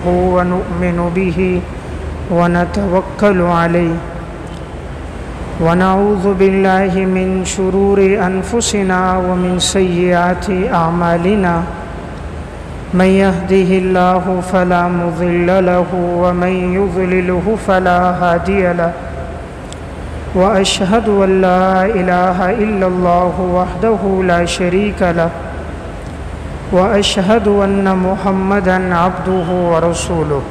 ونؤمن به ونتوكل عليه ونعوذ بالله من شرور أنفسنا ومن سيئات أعمالنا من يهده الله فلا مضل له ومن يضلله فلا هادي له وأشهد أن لا إله إلا الله وحده لا شريك له وأشهد أن محمدًا عبده ورسوله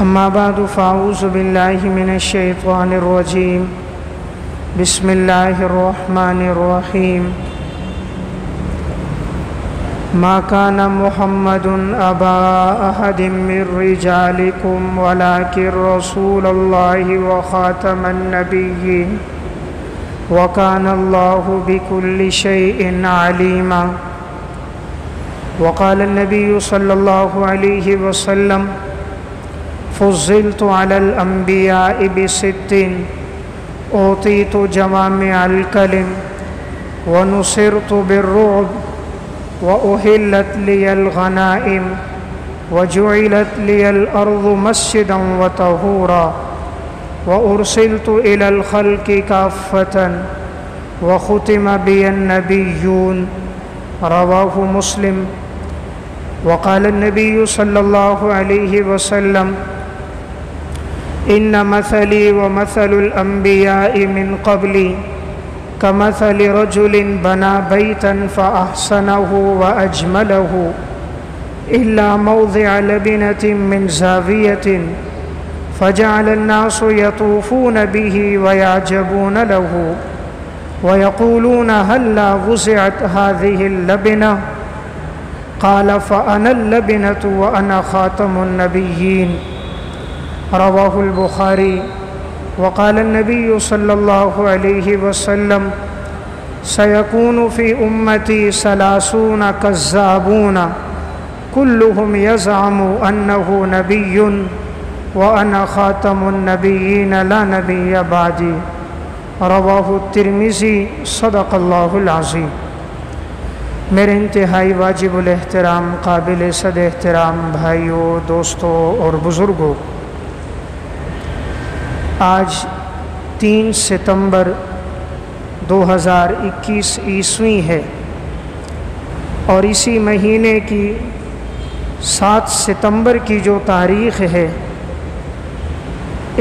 أما بعد فأعوذ بالله من الشيطان الرجيم بسم الله الرحمن الرحيم ما كان محمد أبا أحد من رجالكم ولكن رسول الله وخاتم النبيين وكان الله بكل شيء عليما وقال النبي صلى الله عليه وسلم فضلت على الأنبياء بست أوتيت جوامع الكلم ونصرت بالرعب وأحلت لي الغنائم وجعلت لي الأرض مسجدا وطهورا وأرسلت إلى الخلق كافة وختم بي النبيون رواه مسلم وقال النبي صلى الله عليه وسلم إن مثلي ومثل الأنبياء من قبلي كمثل رجل بنى بيتا فأحسنه وأجمله إلا موضع لبنة من زاوية فجعل الناس يطوفون به ويعجبون له ويقولون هلا وزعت هذه اللبنة قال فأنا اللبنة وأنا خاتم النبيين رواه البخاري وقال النبي صلى الله عليه وسلم سيكون في أمتي 30 كذابون كلهم يزعم أنه نبي وأنا خاتم النبيين لا نبي بعدي رواہ الترمذی صدق اللہ العظیم۔ میرے انتہائی واجب الاحترام قابل صد احترام بھائیوں، دوستوں اور بزرگوں، آج 3 ستمبر 2021 عیسوی ہے اور اسی مہینے کی 7 ستمبر کی جو تاریخ ہے،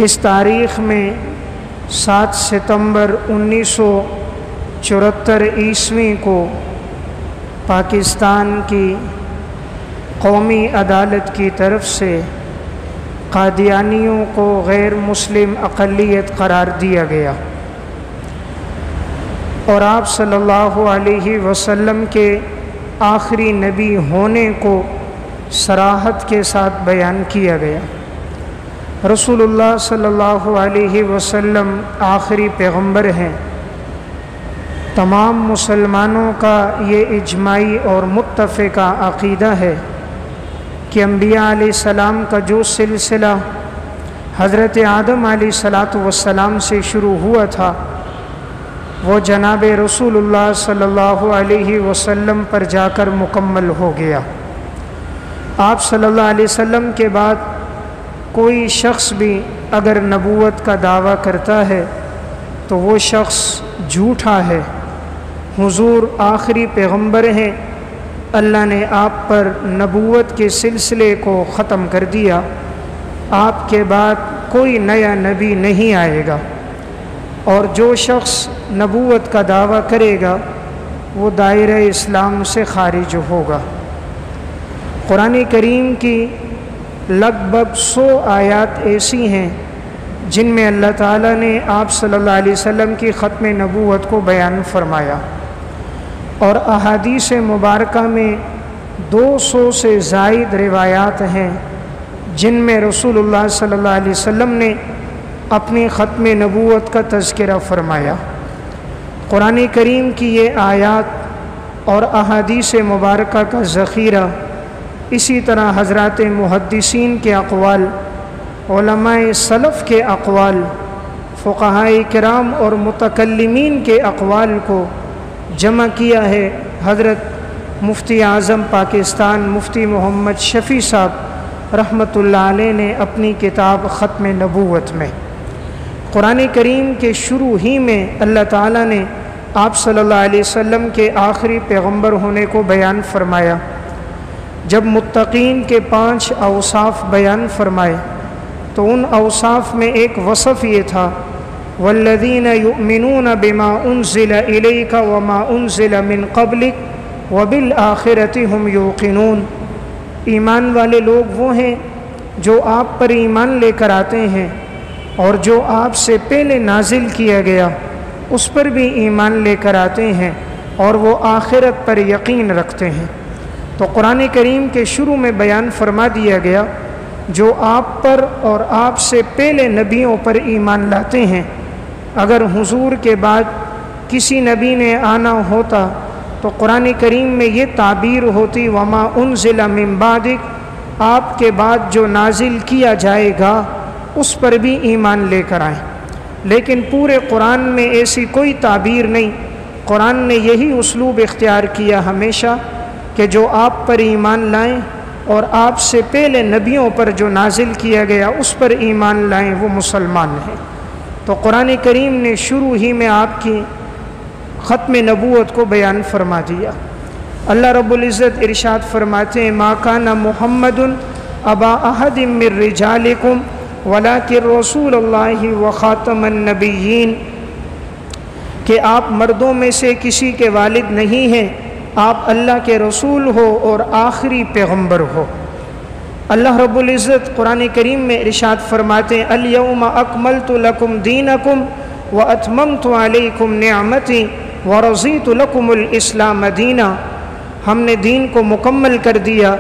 اس تاریخ میں 7 ستمبر 1974 عیسوی کو پاکستان کی قومی عدالت کی طرف سے قادیانیوں کو غیر مسلم اقلیت قرار دیا گیا اور آپ صلی اللہ علیہ وسلم کے آخری نبی ہونے کو صراحت کے ساتھ بیان کیا گیا۔ رسول اللہ صلی اللہ علیہ وسلم آخری پیغمبر ہیں۔ تمام مسلمانوں کا یہ اجماعی اور متفقہ عقیدہ ہے کہ انبیاء علیہ السلام کا جو سلسلہ حضرت آدم علیہ السلام سے شروع ہوا تھا، وہ جناب رسول اللہ صلی اللہ علیہ وسلم پر جا کر مکمل ہو گیا۔ آپ صلی اللہ علیہ وسلم کے بعد کوئی شخص بھی اگر نبوت کا دعویٰ کرتا ہے تو وہ شخص جھوٹا ہے۔ حضور آخری پیغمبر ہیں، اللہ نے آپ پر نبوت کے سلسلے کو ختم کر دیا، آپ کے بعد کوئی نیا نبی نہیں آئے گا، اور جو شخص نبوت کا دعویٰ کرے گا وہ دائرہ اسلام سے خارج ہوگا۔ قرآن کریم کی لگ بھگ 100 آیات ایسی ہیں جن میں اللہ تعالیٰ نے آپ صلی اللہ علیہ وسلم کی ختم نبوت کو بیان فرمایا، اور احادیث مبارکہ میں 200 سے زائد روایات ہیں جن میں رسول اللہ صلی اللہ علیہ وسلم نے اپنی ختم نبوت کا تذکرہ فرمایا۔ قرآن کریم کی یہ آیات اور احادیث مبارکہ کا ذخیرہ، اسی طرح حضرات محدثین کے اقوال، علماء سلف کے اقوال، فقہاء کرام اور متکلمین کے اقوال کو جمع کیا ہے حضرت مفتی اعظم پاکستان مفتی محمد شفیع صاحب رحمۃ اللہ علیہ نے اپنی کتاب ختم نبوت میں قرآن کریم کے شروع ہی میں اللہ تعالیٰ نے آپ صلی اللہ علیہ وسلم کے آخری پیغمبر ہونے کو بیان فرمایا۔ جب متقین کے 5 اوصاف بیان فرمائے تو ان اوصاف میں ایک وصف یہ تھا، والذین یؤمنون بما انزل الیک وما انزل من قبلک وبالآخرۃ ہم یوقنون۔ ایمان والے لوگ وہ ہیں جو آپ پر ایمان لے کر آتے ہیں اور جو آپ سے پہلے نازل کیا گیا اس پر بھی ایمان لے کر آتے ہیں اور وہ آخرت پر یقین رکھتے ہیں۔ تو قرآن کریم کے شروع میں بیان فرما دیا گیا جو آپ پر اور آپ سے پہلے نبیوں پر ایمان لاتے ہیں، اگر حضور کے بعد کسی نبی نے آنا ہوتا تو قرآن کریم میں یہ تعبیر ہوتی وما انزل من بعدک، آپ کے بعد جو نازل کیا جائے گا اس پر بھی ایمان لے کر آئیں، لیکن پورے قرآن میں ایسی کوئی تعبیر نہیں۔ قرآن نے یہی اسلوب اختیار کیا ہمیشہ کہ جو آپ پر ایمان لائیں اور آپ سے پہلے نبیوں پر جو نازل کیا گیا اس پر ایمان لائیں وہ مسلمان ہیں۔ تو قرآن کریم نے شروع ہی میں آپ کی ختم نبوت کو بیان فرما دیا۔ اللہ رب العزت ارشاد فرماتے ہیں ما کان محمد ابا احد من رجالکم ولکن رسول اللہ وخاتم النبیین، کہ آپ مردوں میں سے کسی کے والد نہیں ہیں، آپ اللہ کے رسول ہو اور آخری پیغمبر ہو۔ اللہ رب العزت قرآن کریم میں ارشاد فرماتے ہیں الیوم اکملت لکم دینکم واتممت علیکم نعمتی ورضیت لکم الاسلام دینا، ہم نے دین کو مکمل کر دیا،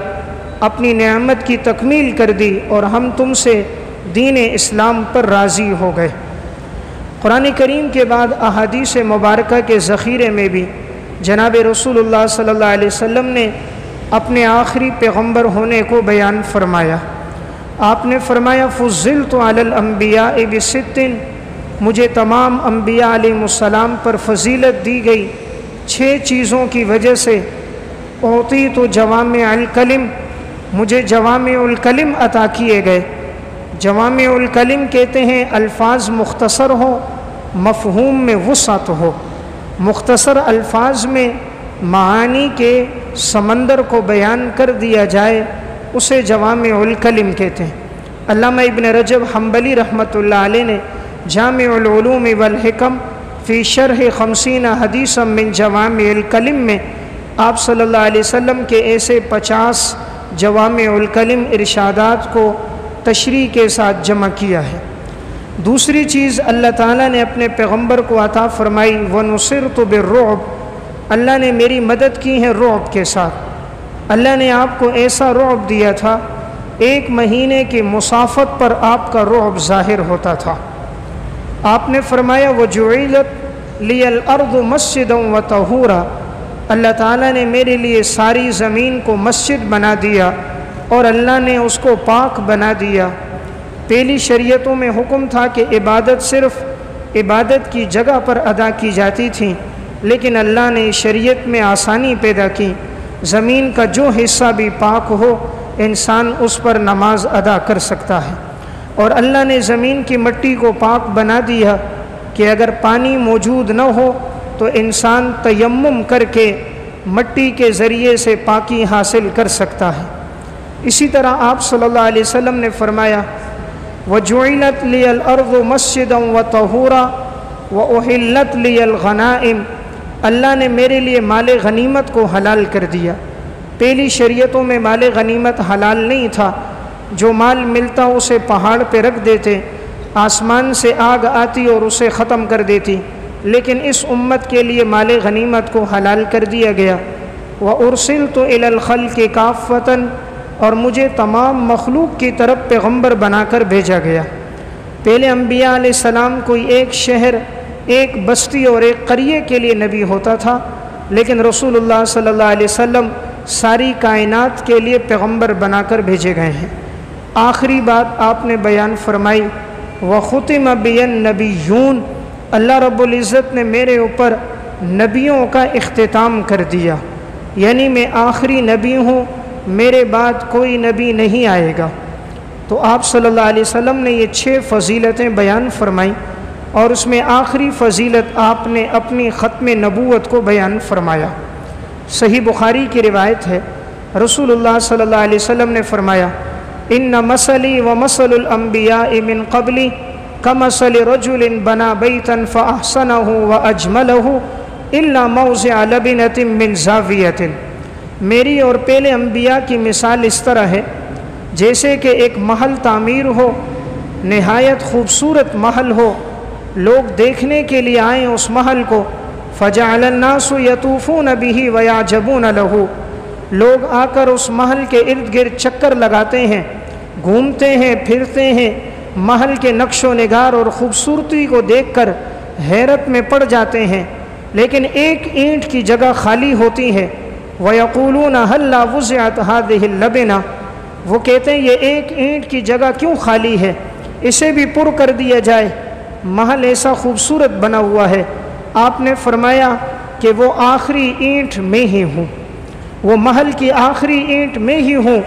اپنی نعمت کی تکمیل کر دی اور ہم تم سے دین اسلام پر راضی ہو گئے۔ قرآن کریم کے بعد احادیث مبارکہ کے ذخیرے میں بھی جناب رسول اللہ صلی اللہ علیہ وسلم نے اپنے آخری پیغمبر ہونے کو بیان فرمایا۔ آپ نے فرمایا فضلت علی الانبیاء بست، مجھے تمام انبیاء علیہ السلام پر فضیلت دی گئی 6 چیزوں کی وجہ سے۔ اعطیت جوامع الکلم، مجھے جوامع الکلم عطا کیے گئے۔ جوامع الکلم کہتے ہیں الفاظ مختصر ہو، مفہوم میں وسعت ہو۔ مختصر الفاظ میں معانی کے سمندر کو بیان کر دیا جائے اسے جوامع الکلم کہتے ہیں۔ علامہ ابن رجب حنبلی رحمۃ اللہ علیہ نے جامع العلوم والحکم فی شرح 50 حدیثا من جوامع الکلم میں آپ صلی اللہ علیہ وسلم کے ایسے 50 جوامع الکلم ارشادات کو تشریح کے ساتھ جمع کیا ہے۔ دوسری چیز اللہ تعالیٰ نے اپنے پیغمبر کو عطا فرمائی وَنُصِرْتُ بِالرُّعْبِ، اللہ نے میری مدد کی ہے رعب کے ساتھ۔ اللہ نے آپ کو ایسا رعب دیا تھا 1 مہینے کی مسافت پر آپ کا رعب ظاہر ہوتا تھا۔ آپ نے فرمایا وَجُعِلَتْ لِيَ الْأَرْضُ مَسْجِدًا وَطَهُورًا، اللہ تعالیٰ نے میرے لیے ساری زمین کو مسجد بنا دیا اور اللہ نے اس کو پاک بنا دیا۔ پہلی شریعتوں میں حکم تھا کہ عبادت صرف عبادت کی جگہ پر ادا کی جاتی تھی، لیکن اللہ نے شریعت میں آسانی پیدا کی، زمین کا جو حصہ بھی پاک ہو انسان اس پر نماز ادا کر سکتا ہے۔ اور اللہ نے زمین کی مٹی کو پاک بنا دیا کہ اگر پانی موجود نہ ہو تو انسان تیمم کر کے مٹی کے ذریعے سے پاکی حاصل کر سکتا ہے۔ اسی طرح آپ صلی اللہ علیہ وسلم نے فرمایا وَجُعِلَتْ لِيَ الْأَرْضُ مَسْجِدًا وَطَهُورًا وَأُحِلَّتْ لِيَ الْغَنَائِمُ، اللہ نے میرے لیے مال غنیمت کو حلال کر دیا۔ پہلی شریعتوں میں مال غنیمت حلال نہیں تھا، جو مال ملتا اسے پہاڑ پہ رکھ دیتے، آسمان سے آگ آتی اور اسے ختم کر دیتی، لیکن اس امت کے لیے مال غنیمت کو حلال کر دیا گیا۔ وَأُرْسِلْتُ إِلَى الْخَلْقِ كَافَّةً، اور مجھے تمام مخلوق کی طرف پیغمبر بنا کر بھیجا گیا۔ پہلے انبیاء علیہ السلام کوئی ایک شہر، ایک بستی اور ایک قریے کے لیے نبی ہوتا تھا، لیکن رسول اللہ صلی اللہ علیہ وسلم ساری کائنات کے لیے پیغمبر بنا کر بھیجے گئے ہیں۔ آخری بات آپ نے بیان فرمائی وَخُتِمَ بِيَ النَّبِيُّونَ، اللہ رب العزت نے میرے اوپر نبیوں کا اختتام کر دیا، یعنی میں آخری نبی ہوں، میرے بعد کوئی نبی نہیں آئے گا۔ تو آپ صلی اللہ علیہ وسلم نے یہ 6 فضیلتیں بیان فرمائیں، اور اس میں آخری فضیلت آپ نے اپنی ختم نبوت کو بیان فرمایا۔ صحیح بخاری کی روایت ہے، رسول اللہ صلی اللہ علیہ وسلم نے فرمایا، ان مثلی و مثل الانبیاء من قبلی کمثل رجل بنا بیتا فاحسنہ واجملہ الا موضع لبنۃ من زاویۃ۔ میری اور پہلے انبیاء کی مثال اس طرح ہے جیسے کہ ایک محل تعمیر ہو، نہایت خوبصورت محل ہو، لوگ دیکھنے کے لیے آئیں اس محل کو، فجعل الناس یطوفون بہ ویعجبون لہ، لوگ آ کر اس محل کے ارد گرد چکر لگاتے ہیں، گھومتے ہیں، پھرتے ہیں، محل کے نقش و نگار اور خوبصورتی کو دیکھ کر حیرت میں پڑ جاتے ہیں، لیکن ایک اینٹ کی جگہ خالی ہوتی ہے۔ وَيَقُولُونَ هَلَّا وُزِعَتْ هَذِهِ اللَّبِنَةُ، وہ کہتے ہیں یہ ایک اینٹ کی جگہ کیوں خالی ہے، اسے بھی پر کر دیا جائے، محل ایسا خوبصورت بنا ہوا ہے۔ آپ نے فرمایا کہ وہ آخری اینٹ میں ہی ہوں، وہ محل کی آخری اینٹ میں ہی ہوں،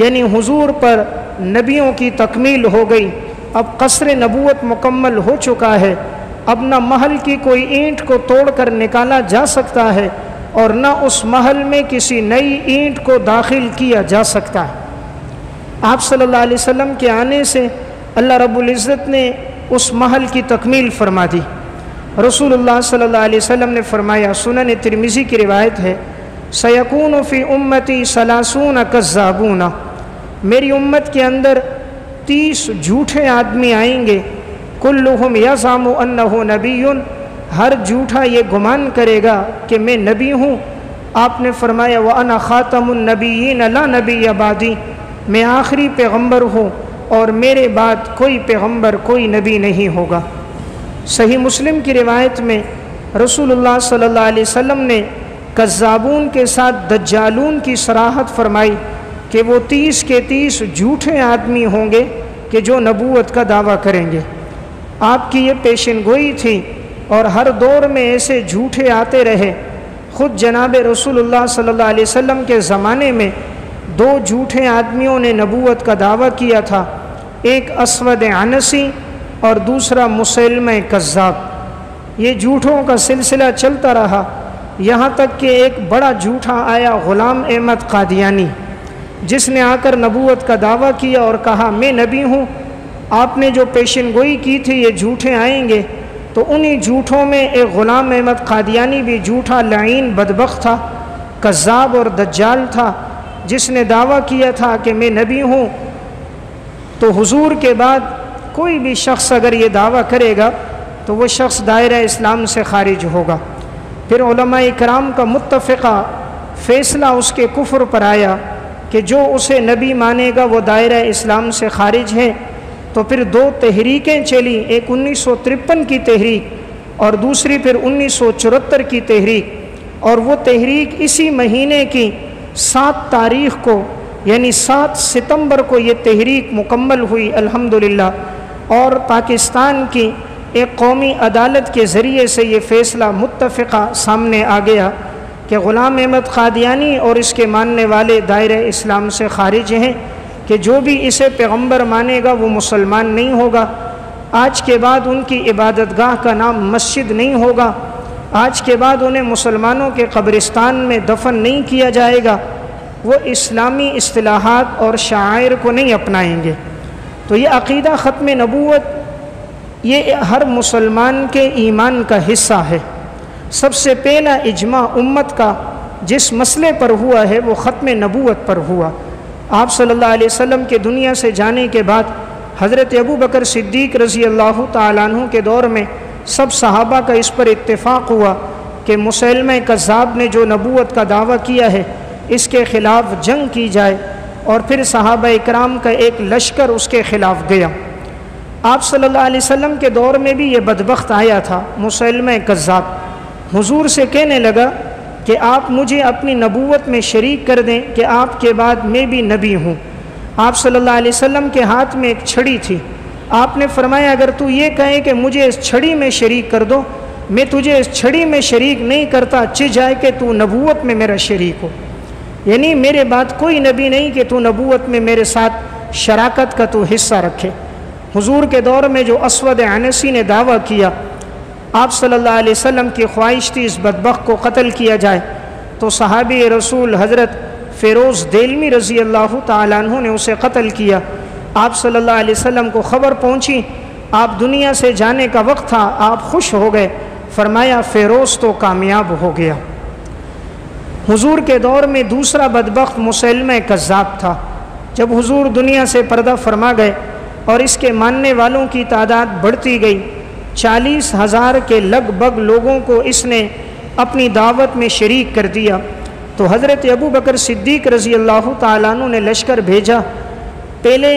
یعنی حضور پر نبیوں کی تکمیل ہو گئی، اب قصر نبوت مکمل ہو چکا ہے، اب نہ محل کی کوئی اینٹ کو توڑ کر نکالا جا سکتا ہے اور نہ اس محل میں کسی نئی اینٹ کو داخل کیا جا سکتا ہے۔ آپ صلی اللہ علیہ وسلم کے آنے سے اللہ رب العزت نے اس محل کی تکمیل فرما دی۔ رسول اللہ صلی اللہ علیہ وسلم نے فرمایا، سنن ترمذی کی روایت ہے، سیکون فی امتی 30 کذابون، میری امت کے اندر 30 جھوٹے آدمی آئیں گے، کلہم یزعم انہ نبی، ہر جھوٹا یہ گمان کرے گا کہ میں نبی ہوں۔ آپ نے فرمایا وَأَنَا خَاتَمُ النَّبِيِّينَ لَا نَبِيَّ بَعْدِي، میں آخری پیغمبر ہوں اور میرے بعد کوئی پیغمبر، کوئی نبی نہیں ہوگا۔ صحیح مسلم کی روایت میں رسول اللہ صلی اللہ علیہ وسلم نے کذابون کے ساتھ دجالون کی صراحت فرمائی کہ وہ 30 کے 30 جھوٹے آدمی ہوں گے کہ جو نبوت کا دعویٰ کریں گے۔ آپ کی یہ پیشن گوئی تھی اور ہر دور میں ایسے جھوٹے آتے رہے۔ خود جناب رسول اللہ صلی اللہ علیہ وسلم کے زمانے میں 2 جھوٹے آدمیوں نے نبوت کا دعویٰ کیا تھا، ایک اسود عنسی اور دوسرا مسیلمہ کذاب۔ یہ جھوٹوں کا سلسلہ چلتا رہا، یہاں تک کہ ایک بڑا جھوٹا آیا غلام احمد قادیانی، جس نے آ کر نبوت کا دعویٰ کیا اور کہا میں نبی ہوں۔ آپ نے جو پیشن گوئی کی تھی یہ جھوٹے آئیں گے، تو انہی جھوٹوں میں ایک غلام احمد قادیانی بھی جھوٹا لعین بدبخت تھا، کذاب اور دجال تھا، جس نے دعویٰ کیا تھا کہ میں نبی ہوں۔ تو حضور کے بعد کوئی بھی شخص اگر یہ دعویٰ کرے گا تو وہ شخص دائرہ اسلام سے خارج ہوگا۔ پھر علماء کرام کا متفقہ فیصلہ اس کے کفر پر آیا کہ جو اسے نبی مانے گا وہ دائرہ اسلام سے خارج ہے۔ تو پھر 2 تحریکیں چلی، ایک 1953 کی تحریک اور دوسری پھر 1974 کی تحریک، اور وہ تحریک اسی مہینے کی 7 تاریخ کو یعنی 7 ستمبر کو یہ تحریک مکمل ہوئی الحمدللہ، اور پاکستان کی ایک قومی عدالت کے ذریعے سے یہ فیصلہ متفقہ سامنے آ گیا کہ غلام احمد قادیانی اور اس کے ماننے والے دائرہ اسلام سے خارج ہیں، کہ جو بھی اسے پیغمبر مانے گا وہ مسلمان نہیں ہوگا۔ آج کے بعد ان کی عبادت گاہ کا نام مسجد نہیں ہوگا، آج کے بعد انہیں مسلمانوں کے قبرستان میں دفن نہیں کیا جائے گا، وہ اسلامی اصطلاحات اور شعائر کو نہیں اپنائیں گے۔ تو یہ عقیدہ ختم نبوت یہ ہر مسلمان کے ایمان کا حصہ ہے۔ سب سے پہلا اجماع امت کا جس مسئلے پر ہوا ہے وہ ختم نبوت پر ہوا۔ آپ صلی اللہ علیہ وسلم کے دنیا سے جانے کے بعد حضرت ابو بکر صدیق رضی اللہ تعالیٰ عنہ کے دور میں سب صحابہ کا اس پر اتفاق ہوا کہ مسیلمہ کذاب نے جو نبوت کا دعویٰ کیا ہے اس کے خلاف جنگ کی جائے، اور پھر صحابہ اکرام کا ایک لشکر اس کے خلاف گیا۔ آپ صلی اللہ علیہ وسلم کے دور میں بھی یہ بدبخت آیا تھا مسیلمہ کذاب، حضور سے کہنے لگا کہ آپ مجھے اپنی نبوت میں شریک کر دیں کہ آپ کے بعد میں بھی نبی ہوں۔ آپ صلی اللہ علیہ وسلم کے ہاتھ میں ایک چھڑی تھی، آپ نے فرمایا اگر تو یہ کہے کہ مجھے اس چھڑی میں شریک کر دو، میں تجھے اس چھڑی میں شریک نہیں کرتا، چہ جائے کہ تو نبوت میں میرا شریک ہو، یعنی میرے بعد کوئی نبی نہیں کہ تو نبوت میں میرے ساتھ شراکت کا تو حصہ رکھے۔ حضور کے دور میں جو اسود عنسی نے دعویٰ کیا آپ صلی اللہ علیہ وسلم کی خواہش تھی اس بدبخت کو قتل کیا جائے، تو صحابی رسول حضرت فیروز دیلمی رضی اللہ تعالیٰ عنہ نے اسے قتل کیا۔ آپ صلی اللہ علیہ وسلم کو خبر پہنچی، آپ دنیا سے جانے کا وقت تھا، آپ خوش ہو گئے، فرمایا فیروز تو کامیاب ہو گیا۔ حضور کے دور میں دوسرا بدبخت مسیلمہ کذاب تھا۔ جب حضور دنیا سے پردہ فرما گئے اور اس کے ماننے والوں کی تعداد بڑھتی گئی، 40,000 کے لگ بھگ لوگوں کو اس نے اپنی دعوت میں شریک کر دیا، تو حضرت ابو بکر صدیق رضی اللہ تعالیٰ عنہ نے لشکر بھیجا۔ پہلے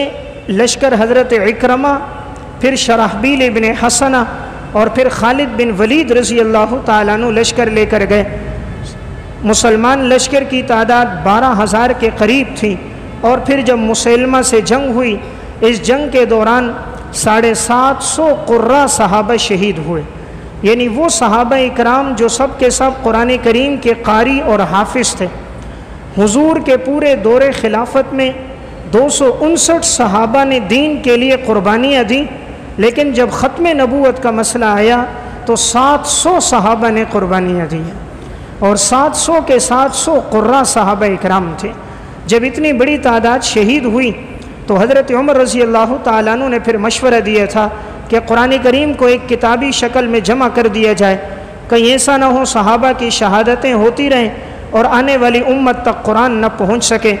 لشکر حضرت عکرمہ، پھر شرحبیل ابن حسنہ اور پھر خالد بن ولید رضی اللہ تعالیٰ عنہ لشکر لے کر گئے۔ مسلمان لشکر کی تعداد 12,000 کے قریب تھی، اور پھر جب مسلمہ سے جنگ ہوئی، اس جنگ کے دوران 750 قراء صحابہ شہید ہوئے، یعنی وہ صحابہ اکرام جو سب کے سب قرآن کریم کے قاری اور حافظ تھے۔ حضور کے پورے دور خلافت میں 259 صحابہ نے دین کے لیے قربانیاں دیں، لیکن جب ختم نبوت کا مسئلہ آیا تو 700 صحابہ نے قربانیاں دی، اور 700 کے 700 قراء صحابہ اکرام تھے۔ جب اتنی بڑی تعداد شہید ہوئی تو حضرت عمر رضی اللہ تعالیٰ عنہ نے پھر مشورہ دیا تھا کہ قرآن کریم کو ایک کتابی شکل میں جمع کر دیا جائے، کہیں ایسا نہ ہو صحابہ کی شہادتیں ہوتی رہیں اور آنے والی امت تک قرآن نہ پہنچ سکے۔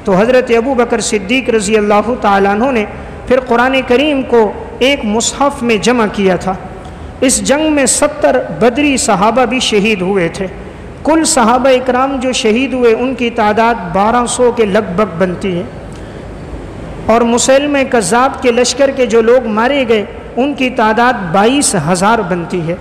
تو حضرت ابو بکر صدیق رضی اللہ تعالیٰ عنہ نے پھر قرآن کریم کو ایک مصحف میں جمع کیا تھا۔ اس جنگ میں 70 بدری صحابہ بھی شہید ہوئے تھے۔ کل صحابہ اکرام جو شہید ہوئے ان کی تعداد 1200 کے لگ بھگ بنتی ہے، اور مسیلمہ کذاب کے لشکر کے جو لوگ مارے گئے ان کی تعداد 22,000 بنتی ہے۔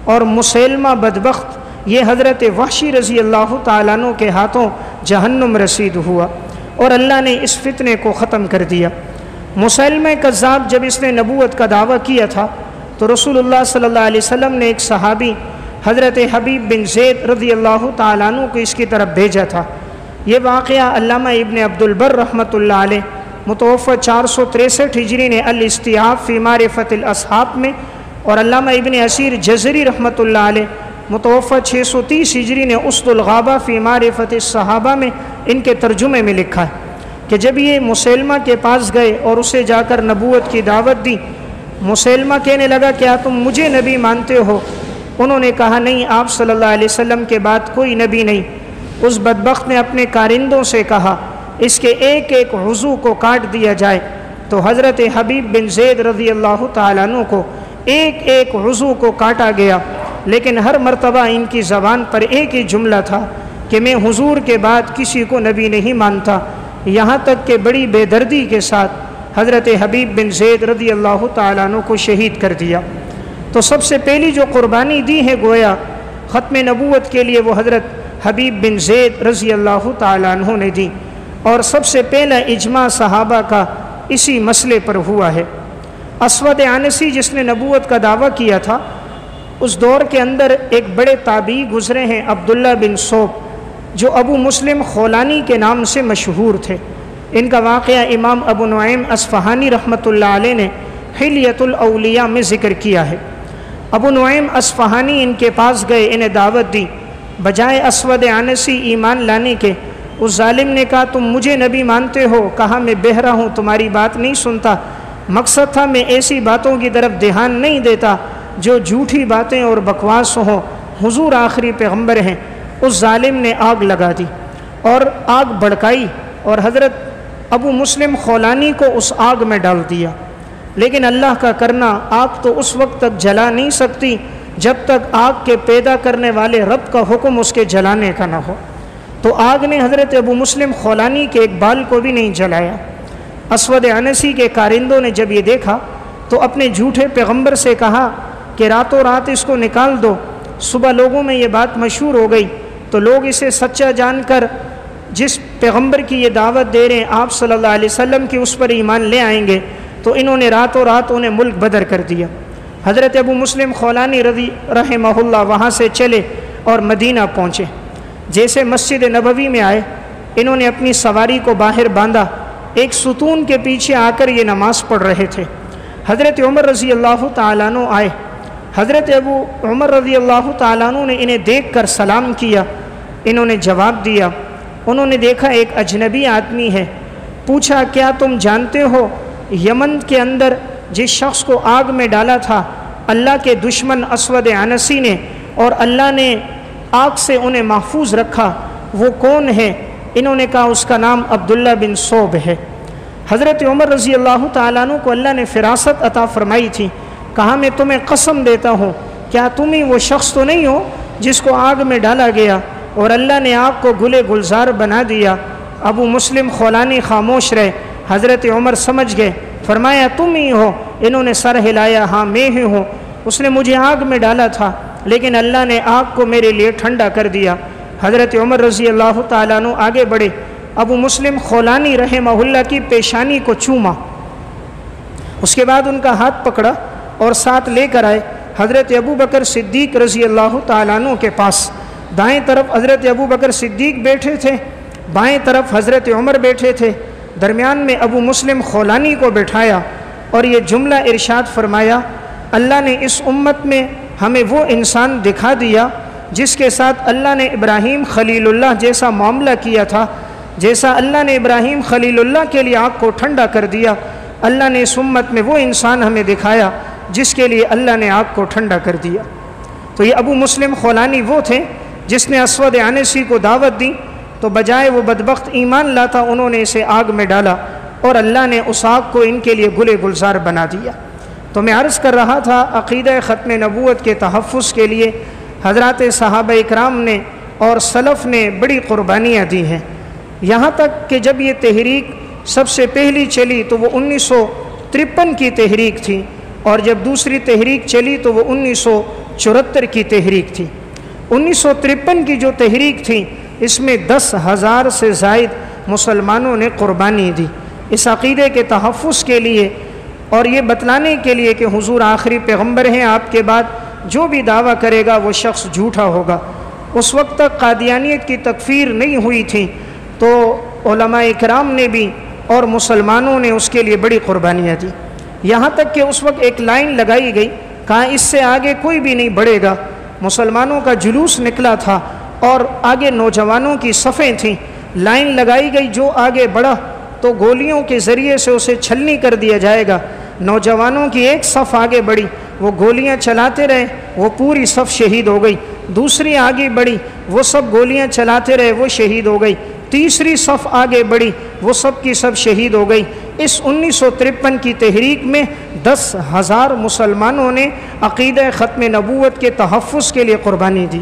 اور مسیلمہ بدبخت یہ حضرت وحشی رضی اللہ تعالیٰ عنہ کے ہاتھوں جہنم رسید ہوا، اور اللہ نے اس فتنے کو ختم کر دیا۔ مسیلمہ کذاب جب اس نے نبوت کا دعویٰ کیا تھا تو رسول اللہ صلی اللہ علیہ وسلم نے ایک صحابی حضرت حبیب بن زید رضی اللہ تعالیٰ عنہ کو اس کی طرف بھیجا تھا۔ یہ واقعہ علامہ ابن عبد البر رحمۃ اللہ علیہ متوفہ 463 ہجری نے الاستیعاب فی معرفت الاصحاب میں، اور علامہ ابن اسیر جزری رحمۃ اللہ علیہ متوفہ 630 ہجری نے اسد الغابہ فی معرفت الصحابہ میں ان کے ترجمے میں لکھا ہے کہ جب یہ مسیلمہ کے پاس گئے اور اسے جا کر نبوت کی دعوت دی، مسیلمہ کہنے لگا کیا تم مجھے نبی مانتے ہو؟ انہوں نے کہا نہیں، آپ صلی اللہ علیہ وسلم کے بعد کوئی نبی نہیں۔ اس بدبخت نے اپنے کارندوں سے کہا اس کے ایک ایک عضو کو کاٹ دیا جائے، تو حضرت حبیب بن زید رضی اللہ تعالیٰ عنہ کو ایک ایک عضو کو کاٹا گیا، لیکن ہر مرتبہ ان کی زبان پر ایک ہی جملہ تھا کہ میں حضور کے بعد کسی کو نبی نہیں مانتا، یہاں تک کہ بڑی بے دردی کے ساتھ حضرت حبیب بن زید رضی اللہ تعالیٰ عنہ کو شہید کر دیا۔ تو سب سے پہلی جو قربانی دی ہے گویا ختم نبوت کے لیے وہ حضرت حبیب بن زید رضی اللہ تعالیٰ عنہ نے دی، اور سب سے پہلا اجماع صحابہ کا اسی مسئلے پر ہوا ہے۔ اسود عنسی جس نے نبوت کا دعویٰ کیا تھا، اس دور کے اندر ایک بڑے تابعی گزرے ہیں عبداللہ بن صوب، جو ابو مسلم خولانی کے نام سے مشہور تھے۔ ان کا واقعہ امام ابو نعیم اصفہانی رحمۃ اللہ علیہ نے حلیۃ الاولیاء میں ذکر کیا ہے۔ ابو نعیم اصفہانی ان کے پاس گئے، انہیں دعوت دی، بجائے اسود عنسی ایمان لانے کے اس ظالم نے کہا تم مجھے نبی مانتے ہو؟ کہا میں بہرا ہوں، تمہاری بات نہیں سنتا، مقصد تھا میں ایسی باتوں کی طرف دھیان نہیں دیتا جو جھوٹی باتیں اور بکواس ہوں، حضور آخری پیغمبر ہیں۔ اس ظالم نے آگ لگا دی اور آگ بھڑکائی، اور حضرت ابو مسلم خولانی کو اس آگ میں ڈال دیا، لیکن اللہ کا کرنا آگ تو اس وقت تک جلا نہیں سکتی جب تک آگ کے پیدا کرنے والے رب کا حکم اس کے جلانے کا نہ ہو۔ تو آگ نے حضرت ابو مسلم خولانی کے ایک بال کو بھی نہیں جلایا۔ اسود عنسی کے کارندوں نے جب یہ دیکھا تو اپنے جھوٹے پیغمبر سے کہا کہ راتوں رات اس کو نکال دو۔ صبح لوگوں میں یہ بات مشہور ہو گئی تو لوگ اسے سچا جان کر جس پیغمبر کی یہ دعوت دے رہے ہیں آپ صلی اللہ علیہ وسلم کی اس پر ایمان لے آئیں گے، تو انہوں نے راتوں رات انہیں ملک بدر کر دیا۔ حضرت ابو مسلم خولانی رضی رحمہ اللہ وہاں سے چلے اور مدینہ پہنچے۔ جیسے مسجد نبوی میں آئے، انہوں نے اپنی سواری کو باہر باندھا ایک ستون کے پیچھے آ کر یہ نماز پڑھ رہے تھے۔ حضرت عمر رضی اللہ تعالیٰ عنہ آئے، حضرت ابو عمر رضی اللہ تعالیٰ عنہ نے انہیں دیکھ کر سلام کیا، انہوں نے جواب دیا۔ انہوں نے دیکھا ایک اجنبی آدمی ہے، پوچھا کیا تم جانتے ہو یمن کے اندر جس شخص کو آگ میں ڈالا تھا اللہ کے دشمن اسود عنسی نے، اور اللہ نے آگ سے انہیں محفوظ رکھا، وہ کون ہے؟ انہوں نے کہا اس کا نام عبداللہ بن صوب ہے۔ حضرت عمر رضی اللہ تعالیٰ عنہ کو اللہ نے فراست عطا فرمائی تھی، کہا میں تمہیں قسم دیتا ہوں کیا تم ہی وہ شخص تو نہیں ہو جس کو آگ میں ڈالا گیا اور اللہ نے آگ کو گلے گلزار بنا دیا؟ ابو مسلم خولانی خاموش رہے، حضرت عمر سمجھ گئے، فرمایا تم ہی ہو؟ انہوں نے سر ہلایا، ہاں میں ہی ہوں، اس نے مجھے آگ میں ڈالا تھا لیکن اللہ نے آگ کو میرے لیے ٹھنڈا کر دیا۔ حضرت عمر رضی اللہ تعالیٰ عنہ آگے بڑھے، ابو مسلم خولانی رحمہ اللہ کی پیشانی کو چوما، اس کے بعد ان کا ہاتھ پکڑا اور ساتھ لے کر آئے حضرت ابو بکر صدیق رضی اللہ تعالیٰ عنہ کے پاس۔ دائیں طرف حضرت ابو بکر صدیق بیٹھے تھے، بائیں طرف حضرت عمر بیٹھے تھے، درمیان میں ابو مسلم خولانی کو بٹھایا اور یہ جملہ ارشاد فرمایا، اللہ نے اس امت میں ہمیں وہ انسان دکھا دیا جس کے ساتھ اللہ نے ابراہیم خلیل اللہ جیسا معاملہ کیا تھا، جیسا اللہ نے ابراہیم خلیل اللہ کے لیے آگ کو ٹھنڈا کر دیا، اللہ نے اس امت میں وہ انسان ہمیں دکھایا جس کے لیے اللہ نے آگ کو ٹھنڈا کر دیا۔ تو یہ ابو مسلم خولانی وہ تھے جس نے اسود عنسی کو دعوت دی، تو بجائے وہ بدبخت ایمان لاتا انہوں نے اسے آگ میں ڈالا اور اللہ نے اس آگ کو ان کے لیے گلے گلزار بنا دیا۔ تو میں عرض کر رہا تھا عقیدہ ختم نبوت کے تحفظ کے لیے حضرات صحابہ اکرام نے اور سلف نے بڑی قربانیاں دی ہیں، یہاں تک کہ جب یہ تحریک سب سے پہلی چلی تو وہ 1953 کی تحریک تھی، اور جب دوسری تحریک چلی تو وہ 1974 کی تحریک تھی۔ 1953 کی جو تحریک تھی اس میں 10,000 سے زائد مسلمانوں نے قربانی دی اس عقیدے کے تحفظ کے لیے، اور یہ بتلانے کے لیے کہ حضور آخری پیغمبر ہیں، آپ کے بعد جو بھی دعویٰ کرے گا وہ شخص جھوٹا ہوگا۔ اس وقت تک قادیانیت کی تکفیر نہیں ہوئی تھی، تو علماء اکرام نے بھی اور مسلمانوں نے اس کے لیے بڑی قربانیاں دی، یہاں تک کہ اس وقت ایک لائن لگائی گئی، کہا اس سے آگے کوئی بھی نہیں بڑھے گا۔ مسلمانوں کا جلوس نکلا تھا اور آگے نوجوانوں کی صفیں تھیں، لائن لگائی گئی، جو آگے بڑھا تو گولیوں کے ذریعے سے اسے چھلنی کر دیا جائے گا۔ نوجوانوں کی ایک صف آگے بڑھی، وہ گولیاں چلاتے رہے، وہ پوری صف شہید ہو گئی۔ دوسری آگے بڑھی، وہ سب گولیاں چلاتے رہے، وہ شہید ہو گئی۔ تیسری صف آگے بڑھی، وہ سب کی سب شہید ہو گئی۔ اس 1953 کی تحریک میں 10,000 مسلمانوں نے عقیدہ ختم نبوت کے تحفظ کے لیے قربانی دی۔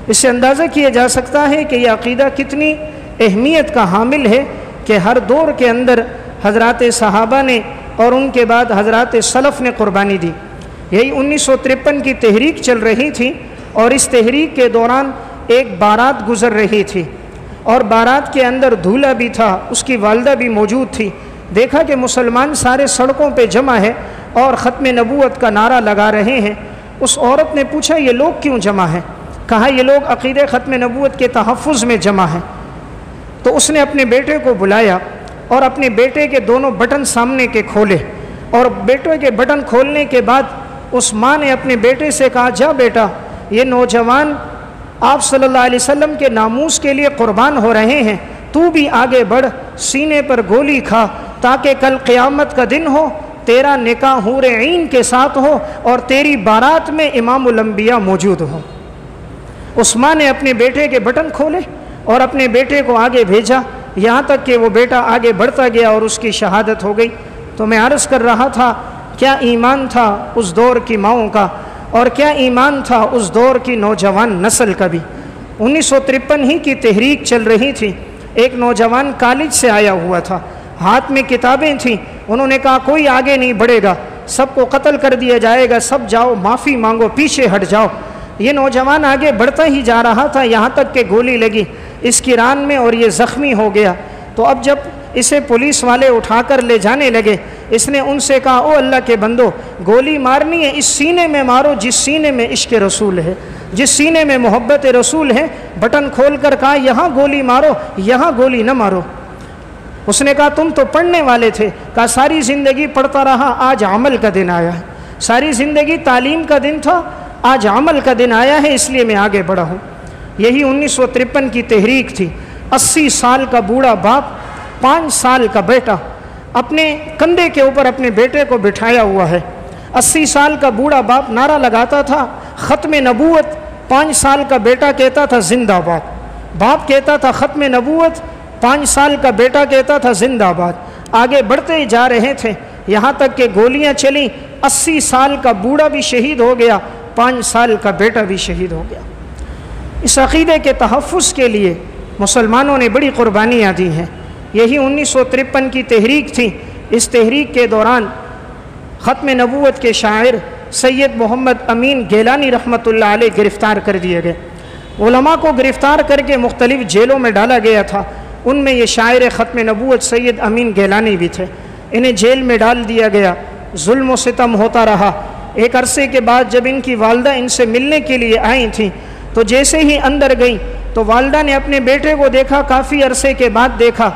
اس سے اندازہ کیا جا سکتا ہے کہ یہ عقیدہ کتنی اہمیت کا حامل ہے کہ ہر دور کے اندر حضرات صحابہ نے اور ان کے بعد حضرات سلف نے قربانی دی۔ یہی 1953 کی تحریک چل رہی تھی، اور اس تحریک کے دوران ایک بارات گزر رہی تھی، اور بارات کے اندر دولہا بھی تھا، اس کی والدہ بھی موجود تھی۔ دیکھا کہ مسلمان سارے سڑکوں پہ جمع ہے اور ختم نبوت کا نعرہ لگا رہے ہیں۔ اس عورت نے پوچھا یہ لوگ کیوں جمع ہیں؟ کہا یہ لوگ عقیدہ ختم نبوت کے تحفظ میں جمع ہیں۔ تو اس نے اپنے بیٹے کو بلایا اور اپنے بیٹے کے دونوں بٹن سامنے کے کھولے، اور بیٹے کے بٹن کھولنے کے بعد اس ماں نے اپنے بیٹے سے کہا جا بیٹا، یہ نوجوان آپ صلی اللہ علیہ وسلم کے ناموس کے لیے قربان ہو رہے ہیں، تو بھی آگے بڑھ، سینے پر گولی کھا، تاکہ کل قیامت کا دن ہو، تیرا نکاح حور عین کے ساتھ ہو اور تیری بارات میں امام الانبیاء موجود ہو۔ اس ماں نے اپنے بیٹے کے بٹن کھولے اور اپنے بیٹے کو آگے بھیجا، یہاں تک کہ وہ بیٹا آگے بڑھتا گیا اور اس کی شہادت ہو گئی۔ تو میں عرض کر رہا تھا کیا ایمان تھا اس دور کی ماؤں کا، اور کیا ایمان تھا اس دور کی نوجوان نسل کا بھی۔ 1953 ہی کی تحریک چل رہی تھی، ایک نوجوان کالج سے آیا ہوا تھا، ہاتھ میں کتابیں تھیں، انہوں نے کہا کوئی آگے نہیں بڑھے گا، سب کو قتل کر دیا جائے گا، سب جاؤ معافی مانگو، پیچھے ہٹ جاؤ۔ یہ نوجوان آگے بڑھتا ہی جا رہا تھا، یہاں تک کہ گولی لگی اس کی ران میں اور یہ زخمی ہو گیا۔ تو اب جب اسے پولیس والے اٹھا کر لے جانے لگے، اس نے ان سے کہا او اللہ کے بندو، گولی مارنی ہے اس سینے میں مارو جس سینے میں عشق رسول ہے، جس سینے میں محبت رسول ہے۔ بٹن کھول کر کہا یہاں گولی مارو، یہاں گولی نہ مارو۔ اس نے کہا تم تو پڑھنے والے تھے. کہا ساری زندگی پڑھتا رہا, آج عمل کا دن آیا ہے. ساری زندگی تعلیم کا دن تھا, آج عمل کا دن آیا ہے, اس لیے میں آگے بڑھا ہوں. یہی 1953 کی تحریک تھی. 80 سال کا بوڑھا باپ, 5 سال کا بیٹا اپنے کندھے کے اوپر اپنے بیٹے کو بٹھایا ہوا ہے. 80 سال کا بوڑھا باپ نعرہ لگاتا تھا ختم نبوت, 5 سال کا بیٹا کہتا تھا زندہ باد. باپ کہتا تھا ختم نبوت, 5 سال کا بیٹا کہتا تھا زندہ باد. آگے بڑھتے ہی جا رہے تھے, یہاں تک کہ گولیاں چلیں. 80 سال کا بوڑھا بھی شہید ہو گیا, 5 سال کا بیٹا بھی شہید ہو گیا. اس عقیدے کے تحفظ کے لیے مسلمانوں نے بڑی قربانیاں دی ہیں. یہی 1953 کی تحریک تھی. اس تحریک کے دوران ختم نبوت کے شاعر سید محمد امین گیلانی رحمۃ اللہ علیہ گرفتار کر دیے گئے. علماء کو گرفتار کر کے مختلف جیلوں میں ڈالا گیا تھا. ان میں یہ شاعر ختم نبوت سید امین گیلانی بھی تھے. انہیں جیل میں ڈال دیا گیا, ظلم و ستم ہوتا رہا. ایک عرصے کے بعد جب ان کی والدہ ان سے ملنے کے لیے آئی تھیں تو جیسے ہی اندر گئیں تو والدہ نے اپنے بیٹے کو دیکھا. کافی عرصے کے بعد دیکھا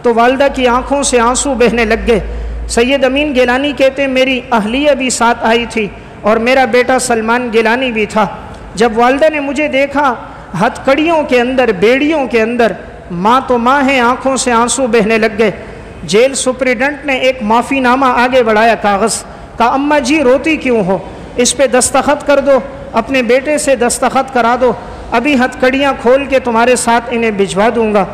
تو والدہ کی آنکھوں سے آنسو بہنے لگ گئے. سید امین گیلانی کہتے میری اہلیہ بھی ساتھ آئی تھی اور میرا بیٹا سلمان گیلانی بھی تھا. جب والدہ نے مجھے دیکھا ہتھ کڑیوں کے اندر, بیڑیوں کے اندر, ماں تو ماں ہے, آنکھوں سے آنسو بہنے لگ گئے. جیل سپریڈنٹ نے ایک معافی نامہ آگے بڑھایا, کاغذ. کہا اماں جی روتی کیوں ہو, اس پہ دستخط کر دو, اپنے بیٹے سے دستخط کرا دو, ابھی ہتھ کڑیاں کھول کے تمہارے ساتھ انہیں بھجوا دوں گا.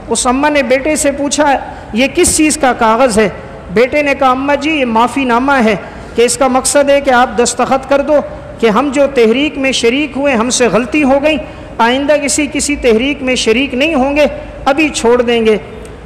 اس اماں نے بیٹے سے پوچھا یہ کس چیز کا کاغذ ہے؟ بیٹے نے کہا اماں جی یہ معافی نامہ ہے کہ اس کا مقصد ہے کہ آپ دستخط کر دو کہ ہم جو تحریک میں شریک ہوئے ہم سے غلطی ہو گئی, آئندہ کسی تحریک میں شریک نہیں ہوں گے, ابھی چھوڑ دیں گے.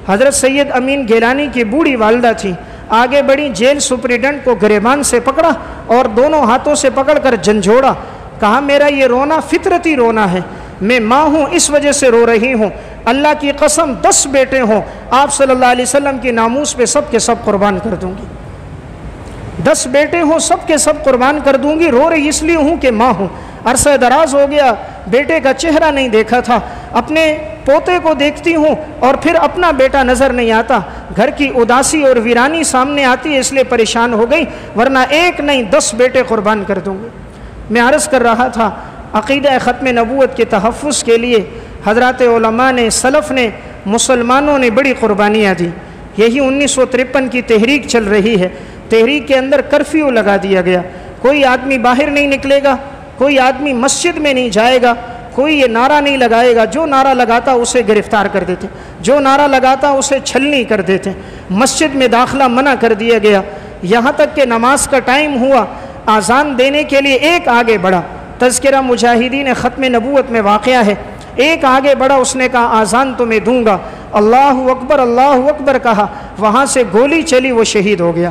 حضرت سید امین گیلانی کی بوڑھی والدہ تھی, آگے بڑھی, جیل سپریڈنٹ کو گریبان سے پکڑا اور دونوں ہاتھوں سے پکڑ کر جھنجھوڑا. کہا میرا یہ رونا فطرتی رونا ہے, میں ماں ہوں اس وجہ سے رو رہی ہوں. اللہ کی قسم 10 بیٹے ہوں آپ صلی اللہ علیہ وسلم کی ناموس پہ سب کے سب قربان کر دوں گی. 10 بیٹے ہوں سب کے سب قربان کر دوں گی. رو رہی اس لیے ہوں کہ ماں ہوں. عرصہ دراز ہو گیا بیٹے کا چہرہ نہیں دیکھا تھا, اپنے پوتے کو دیکھتی ہوں اور پھر اپنا بیٹا نظر نہیں آتا. گھر کی اداسی اور ویرانی سامنے آتی ہے اس لیے پریشان ہو گئی, ورنہ 1 نہیں 10 بیٹے قربان کر دوں گی. میں عرض کر رہا تھا عقیدہ ختم نبوت کے تحفظ کے لیے حضرات علماء نے, سلف نے, مسلمانوں نے بڑی قربانیاں دی. یہی 1953 کی تحریک چل رہی ہے. تحریک کے اندر کرفیو لگا دیا گیا, کوئی آدمی باہر نہیں نکلے گا, کوئی آدمی مسجد میں نہیں جائے گا, کوئی یہ نعرہ نہیں لگائے گا. جو نعرہ لگاتا اسے گرفتار کر دیتے, جو نعرہ لگاتا اسے چھلنی کر دیتے. مسجد میں داخلہ منع کر دیا گیا. یہاں تک کہ نماز کا ٹائم ہوا, آذان دینے کے لیے ایک آگے بڑھا. تذکرہ مجاہدین ختم نبوت میں واقعہ ہے. ایک آگے بڑھا, اس نے کہا آذان تو میں دوں گا, اللہ اکبر کہا, وہاں سے گولی چلی, وہ شہید ہو گیا.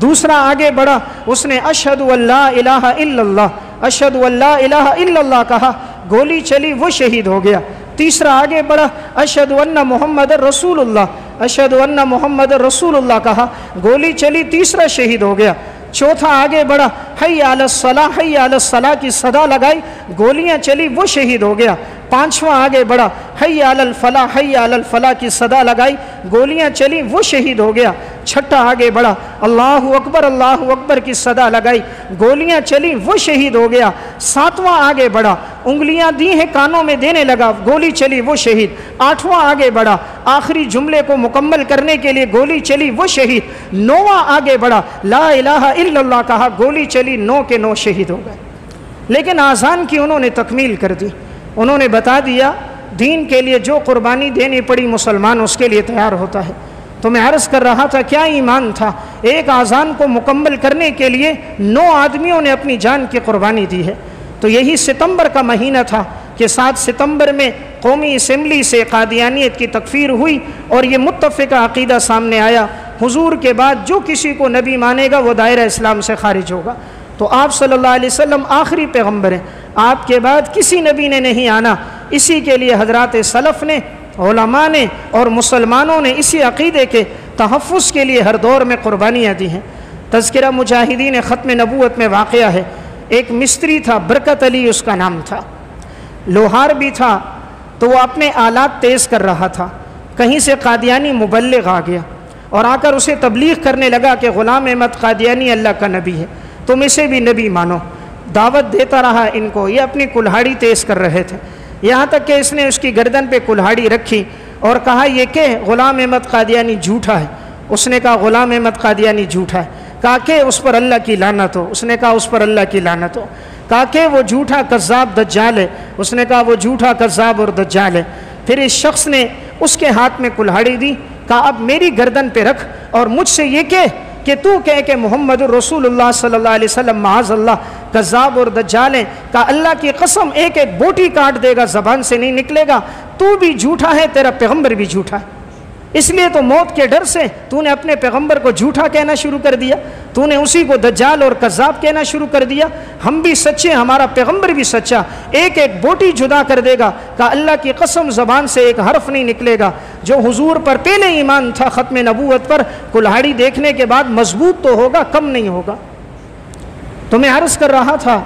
دوسرا آگے بڑھا, اس نے اشہد ان لا الہ الا اللہ, اشہد ان لا الہ الا اللہ کہا, گولی چلی, وہ شہید ہو گیا. تیسرا آگے بڑھا, اشہد ان محمد رسول اللہ, اشہد ان محمد رسول اللہ کہا, گولی چلی, تیسرا شہید ہو گیا. چوتھا آگے بڑھا, حی علی الصلاۃ, حی علی الصلاۃ کی صدا لگائی, گولیاں چلی, وہ شہید ہو گیا. پانچواں آگے بڑھا, حی علی الفلاح, حی علی الفلاح کی صدا لگائی, گولیاں چلی, وہ شہید ہو گیا. چھٹا آگے بڑھا, اللہ اکبر کی صدا لگائی, گولیاں چلی, وہ شہید ہو گیا. ساتواں آگے بڑھا, انگلیاں دی ہیں کانوں میں دینے لگا, گولی چلی, وہ شہید. آٹھواں آگے بڑھا, آخری جملے کو مکمل کرنے کے لیے گولی چلی, وہ شہید. نواں آگے بڑھا, لا الہ الا اللہ کہا, گولی چلی, 9 کے 9 شہید ہو گئے. لیکن آذان کی انہوں نے تکمیل کر دی. انہوں نے بتا دیا دین کے لیے جو قربانی دینی پڑی مسلمان اس کے لیے تیار ہوتا ہے. تو میں عرض کر رہا تھا کیا ایمان تھا, ایک آذان کو مکمل کرنے کے لیے 9 آدمیوں نے اپنی جان کی قربانی دی ہے. تو یہی ستمبر کا مہینہ تھا کہ 7 ستمبر میں قومی اسمبلی سے قادیانیت کی تکفیر ہوئی اور یہ متفقہ عقیدہ سامنے آیا, حضور کے بعد جو کسی کو نبی مانے گا وہ دائرہ اسلام سے خارج ہوگا. تو آپ صلی اللہ علیہ وسلم آخری پیغمبر ہیں, آپ کے بعد کسی نبی نے نہیں آنا. اسی کے لیے حضرات سلف نے, علماء نے اور مسلمانوں نے اسی عقیدے کے تحفظ کے لیے ہر دور میں قربانیاں دی ہیں. تذکرہ مجاہدین ختم نبوت میں واقعہ ہے, ایک مستری تھا, برکت علی اس کا نام تھا, لوہار بھی تھا. تو وہ اپنے آلات تیز کر رہا تھا. کہیں سے قادیانی مبلغ آ گیا اور آ کر اسے تبلیغ کرنے لگا کہ غلام احمد قادیانی اللہ کا نبی ہے، تم اسے بھی نبی مانو۔ دعوت دیتا رہا ان کو، یہ اپنی کلہاڑی تیز کر رہے تھے، یہاں تک کہ اس نے اس کی گردن پہ کلہاڑی رکھی اور کہا یہ کہ غلام احمد قادیانی جھوٹا ہے۔ اس نے کہا غلام احمد قادیانی جھوٹا ہے، کہا کہ اس پر اللہ کی لعنت ہو۔ اس نے کہا اس پر اللہ کی لعنت ہو۔ کہا کہ وہ جھوٹا کذاب دجال ہے۔ اس نے کہا وہ جھوٹا کذاب اور دجال ہے۔ پھر اس شخص نے اس کے ہاتھ میں کلہاڑی دی، کہا اب میری گردن پہ رکھ اور مجھ سے یہ کہ تو کہے کہ محمد رسول اللہ صلی اللہ علیہ وسلم معاذ اللہ کذاب اور دجال ہیں۔ کہا اللہ کی قسم ایک ایک بوٹی کاٹ دے گا، زبان سے نہیں نکلے گا، تو بھی جھوٹا ہے، تیرا پیغمبر بھی جھوٹا ہے۔ اس لیے تو موت کے ڈر سے تو نے اپنے پیغمبر کو جھوٹا کہنا شروع کر دیا، تو نے اسی کو دجال اور کذاب کہنا شروع کر دیا۔ ہم بھی سچے، ہمارا پیغمبر بھی سچا، ایک ایک بوٹی جدا کر دے گا۔ کہا اللہ کی قسم زبان سے ایک حرف نہیں نکلے گا۔ جو حضور پر پہلے ایمان تھا ختم نبوت پر، کلہاڑی دیکھنے کے بعد مضبوط تو ہوگا، کم نہیں ہوگا۔ تو میں عرض کر رہا تھا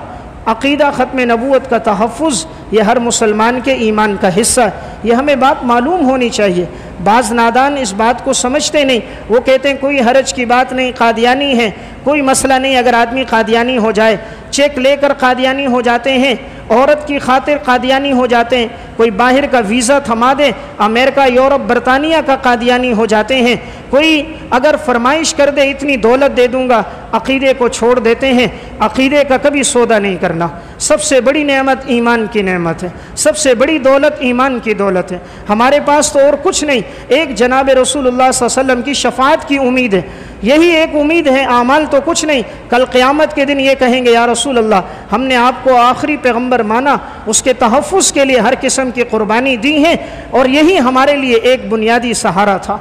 عقیدہ ختم نبوت کا تحفظ یہ ہر مسلمان کے ایمان کا حصہ ہے، یہ ہمیں بات معلوم ہونی چاہیے۔ بعض نادان اس بات کو سمجھتے نہیں، وہ کہتے ہیں کوئی حرج کی بات نہیں، قادیانی ہے، کوئی مسئلہ نہیں اگر آدمی قادیانی ہو جائے، چیک لے کر قادیانی ہو جاتے ہیں، عورت کی خاطر قادیانی ہو جاتے ہیں، کوئی باہر کا ویزا تھما دے، امریکہ یورپ برطانیہ کا قادیانی ہو جاتے ہیں، کوئی اگر فرمائش کر دے اتنی دولت دے دوں گا، عقیدے کو چھوڑ دیتے ہیں۔ عقیدے کا کبھی سودا نہیں کرنا۔ سب سے بڑی نعمت ایمان کی نعمت ہے، سب سے بڑی دولت ایمان کی دولت ہے۔ ہمارے پاس تو اور کچھ نہیں، ایک جناب رسول اللہ صلی اللہ علیہ وسلم کی شفاعت کی امید ہے، یہی ایک امید ہے، اعمال تو کچھ نہیں۔ کل قیامت کے دن یہ کہیں گے یا رسول اللہ ہم نے آپ کو آخری پیغمبر مانا، اس کے تحفظ کے لیے ہر قسم کی قربانی دی ہے، اور یہی ہمارے لیے ایک بنیادی سہارا تھا۔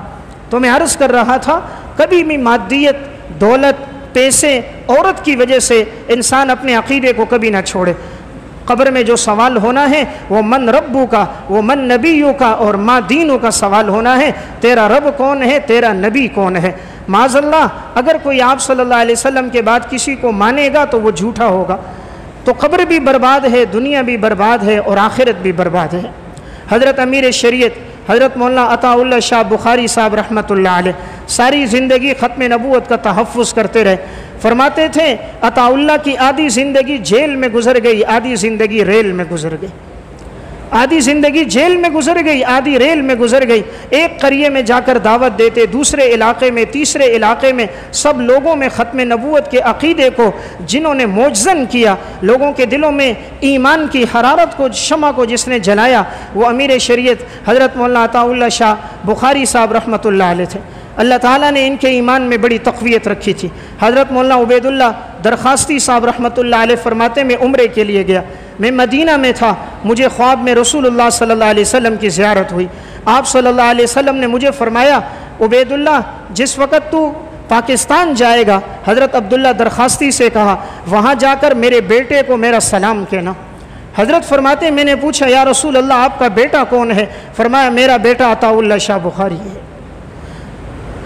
تو میں عرض کر رہا تھا کبھی بھی مادیت، دولت، پیسے، عورت کی وجہ سے انسان اپنے عقیدے کو کبھی نہ چھوڑے۔ قبر میں جو سوال ہونا ہے وہ من ربو کا، وہ من نبیوں کا، اور ما دینوں کا سوال ہونا ہے۔ تیرا رب کون ہے، تیرا نبی کون ہے؟ معاذ اللہ اگر کوئی آپ صلی اللہ علیہ وسلم کے بعد کسی کو مانے گا تو وہ جھوٹا ہوگا، تو قبر بھی برباد ہے، دنیا بھی برباد ہے، اور آخرت بھی برباد ہے۔ حضرت امیر شریعت حضرت مولانا عطا اللہ شاہ بخاری صاحب رحمۃ اللہ علیہ ساری زندگی ختم نبوت کا تحفظ کرتے رہے۔ فرماتے تھے عطا اللہ کی آدھی زندگی جیل میں گزر گئی، آدھی زندگی ریل میں گزر گئی، آدھی زندگی جیل میں گزر گئی، آدھی ریل میں گزر گئی۔ ایک قریے میں جا کر دعوت دیتے، دوسرے علاقے میں، تیسرے علاقے میں، سب لوگوں میں ختم نبوت کے عقیدے کو جنہوں نے معجزن کیا، لوگوں کے دلوں میں ایمان کی حرارت کو، شمع کو جس نے جلایا، وہ امیر شریعت حضرت مولانا عطا اللہ شاہ بخاری صاحب رحمۃ اللہ علیہ تھے۔ اللہ تعالیٰ نے ان کے ایمان میں بڑی تقویت رکھی تھی۔ حضرت مولانا عبید اللہ درخواستی صاحب رحمۃ اللہ علیہ فرماتے میں عمرے کے لیے گیا، میں مدینہ میں تھا، مجھے خواب میں رسول اللہ صلی اللہ علیہ وسلم کی زیارت ہوئی۔ آپ صلی اللہ علیہ وسلم نے مجھے فرمایا عبید اللہ جس وقت تو پاکستان جائے گا، حضرت عبداللہ درخواستی سے کہا وہاں جا کر میرے بیٹے کو میرا سلام کہنا۔ حضرت فرماتے میں نے پوچھا یا رسول اللہ آپ کا بیٹا کون ہے؟ فرمایا میرا بیٹا عطا اللہ شاہ بخاری ہے۔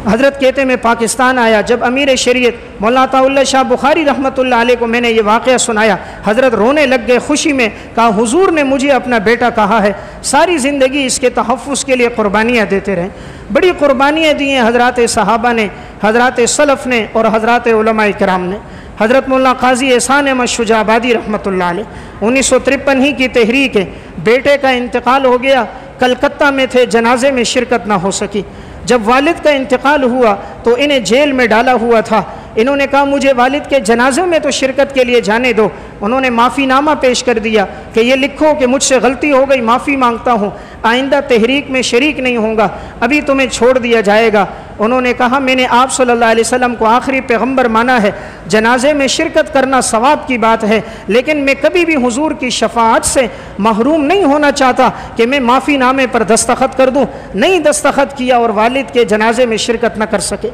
حضرت کہتے میں پاکستان آیا، جب امیر شریعت مولانا عطا اللہ شاہ بخاری رحمۃ اللہ علیہ کو میں نے یہ واقعہ سنایا، حضرت رونے لگ گئے خوشی میں، کہا حضور نے مجھے اپنا بیٹا کہا ہے، ساری زندگی اس کے تحفظ کے لیے قربانیاں دیتے رہے۔ بڑی قربانیاں دی ہیں حضرات صحابہ نے، حضرات سلف نے، اور حضرات علماء کرام نے۔ حضرت مولانا قاضی احسان احمد شجاع آبادی رحمۃ اللہ علیہ 1953 ہی کی تحریک ہے، بیٹے کا انتقال ہو گیا، کلکتہ میں تھے، جنازے میں شرکت نہ ہو سکی۔ جب والد کا انتقال ہوا تو انہیں جیل میں ڈالا ہوا تھا، انہوں نے کہا مجھے والد کے جنازے میں تو شرکت کے لیے جانے دو۔ انہوں نے معافی نامہ پیش کر دیا کہ یہ لکھو کہ مجھ سے غلطی ہو گئی، معافی مانگتا ہوں، آئندہ تحریک میں شریک نہیں ہوں گا، ابھی تمہیں چھوڑ دیا جائے گا۔ انہوں نے کہا میں نے آپ صلی اللہ علیہ وسلم کو آخری پیغمبر مانا ہے، جنازے میں شرکت کرنا ثواب کی بات ہے، لیکن میں کبھی بھی حضور کی شفاعت سے محروم نہیں ہونا چاہتا کہ میں معافی نامے پر دستخط کر دوں۔ نہیں دستخط کیا اور والد کے جنازے میں شرکت نہ کر سکے،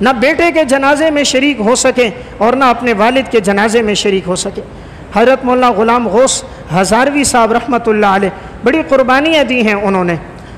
نہ بیٹے کے جنازے میں شریک ہو سکے اور نہ اپنے والد کے جنازے میں شریک ہو سکے۔ حضرت مولانا غلام غوث ہزاروی صاحب رحمۃ اللہ علیہ بڑی قربانیاں دی ہیں انہوں نے۔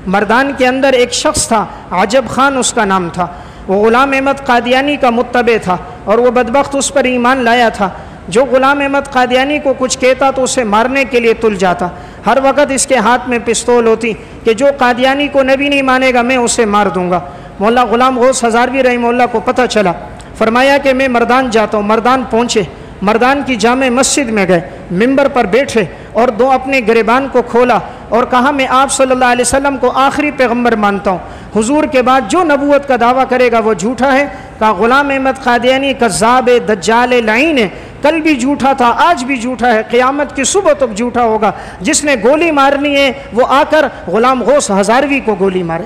مردان کے اندر ایک شخص تھا، عجب خان اس کا نام تھا، وہ غلام احمد قادیانی کا متبع تھا، اور وہ بدبخت اس پر ایمان لایا تھا۔ جو غلام احمد قادیانی کو کچھ کہتا تو اسے مارنے کے لیے تل جاتا. ہر وقت اس کے ہاتھ میں پستول ہوتی کہ جو قادیانی کو نبی نہیں مانے گا میں اسے مار دوں گا. مولا غلام غوث ہزاروی رحمہ اللہ کو پتہ چلا, فرمایا کہ میں مردان جاتا ہوں. مردان پہنچے, مردان کی جامع مسجد میں گئے, ممبر پر بیٹھے اور دو اپنے گریبان کو کھولا اور کہا میں آپ صلی اللہ علیہ وسلم کو آخری پیغمبر مانتا ہوں. حضور کے بعد جو نبوت کا دعویٰ کرے گا وہ جھوٹا ہے. کہا غلام احمد قادیانی کذاب ہے, دجال ہے, لعین ہے, کل بھی جھوٹا تھا, آج بھی جھوٹا ہے, قیامت کی صبح تک جھوٹا ہوگا. جس نے گولی مارنی ہے وہ آ کر غلام غوث ہزاروی کو گولی مارے.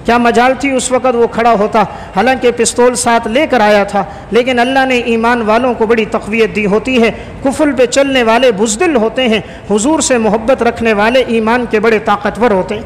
کیا مجال تھی اس وقت وہ کھڑا ہوتا, حالانکہ پستول ساتھ لے کر آیا تھا, لیکن اللہ نے ایمان والوں کو بڑی تقویت دی ہوتی ہے. کفر پہ چلنے والے بزدل ہوتے ہیں, حضور سے محبت رکھنے والے ایمان کے بڑے طاقتور ہوتے ہیں.